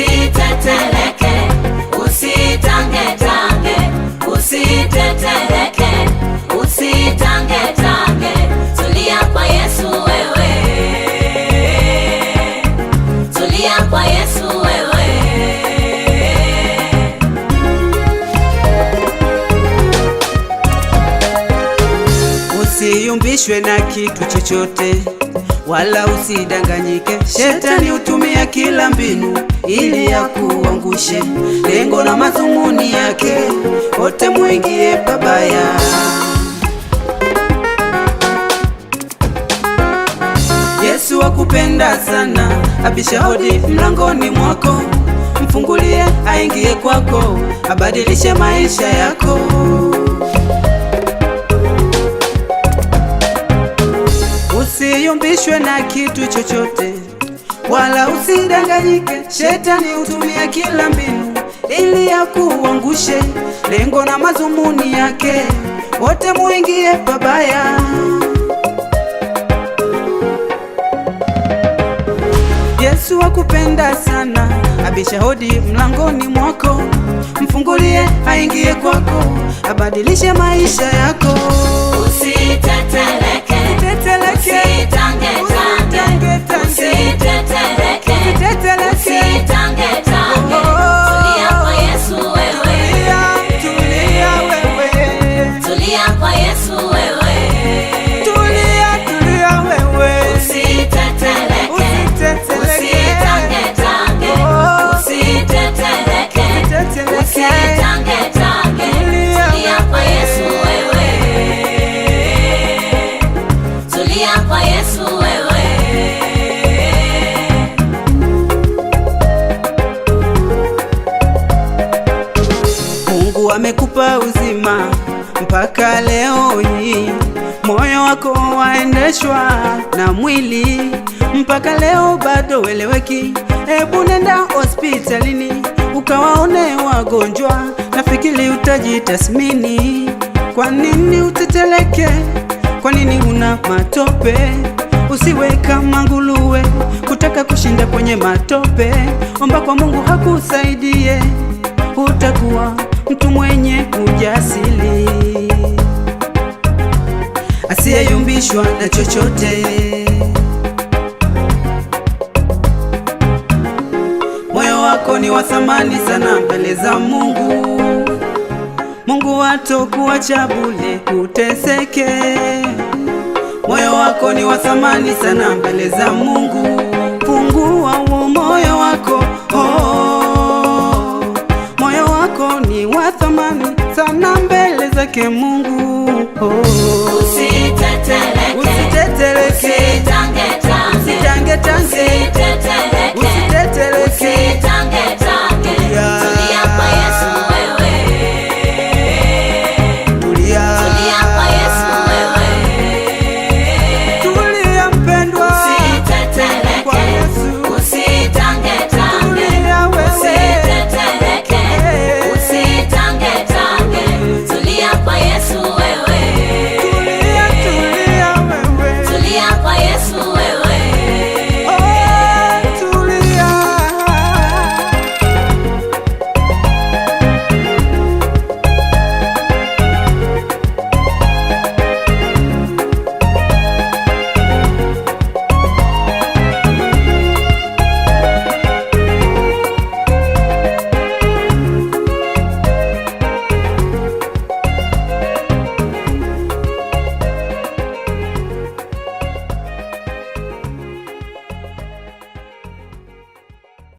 Usiteteleke, usitangetange, usiteteleke, usitangetange, tulia kwa Yesu wewe, tulia kwa Yesu wewe. Usiyumbishwe na kitu chochote, wala usidanganyike. Shetani hutumia kila mbinu ili akuangushe, lengo na madhumuni yake wote muingie pabaya. Yesu akupenda sana, abisha hodi mlangoni mwako, mfungulie aingie kwako, abadilishe maisha yako. Usiyumbishwe na kitu chochote, wala usidanganyike. Shetani hutumia kila mbinu ili akuangushe, lengo na madhumuni yake wote muingie pabaya. Yesu akupenda sana, abisha hodi mlangoni mwako, mfungulie aingie kwako, abadilishe maisha yako. Usiteteleke, usitangetange, usiteteleke, usitangetange, tulia kwa Yesu wewe, Tulia wewe, tulia kwa Yesu wewe, tulia wewe, usiteteleke, usitangetange, usiteteleke, usitangetange, tulia kwa Yesu wewe, tulia kwa Yesu wewe. Mungu amekupa uzima mpaka leo hii, moyo wako waendeshwa na mwili mpaka leo bado weleweki. Hebu nenda hospitalini ukawaone wagonjwa, nafikiri utajitasmini. Kwa nini uteteleke? Kwa nini una matope? Usiwe kama nguruwe kutaka kushinda kwenye matope. Omba kwa Mungu hakusaidie, utakuwa mtu mwenye ujasiri, asiyeyumbishwa na chochote. Moyo wako ni wa thamani sana mbele za Mungu. Mungu hatakuacha bure uteseke. Moyo wako ni wa thamani sana mbele za Mungu. Fungua huo moyo wako, moyo wako ni wa thamani sana mbele zake Mungu.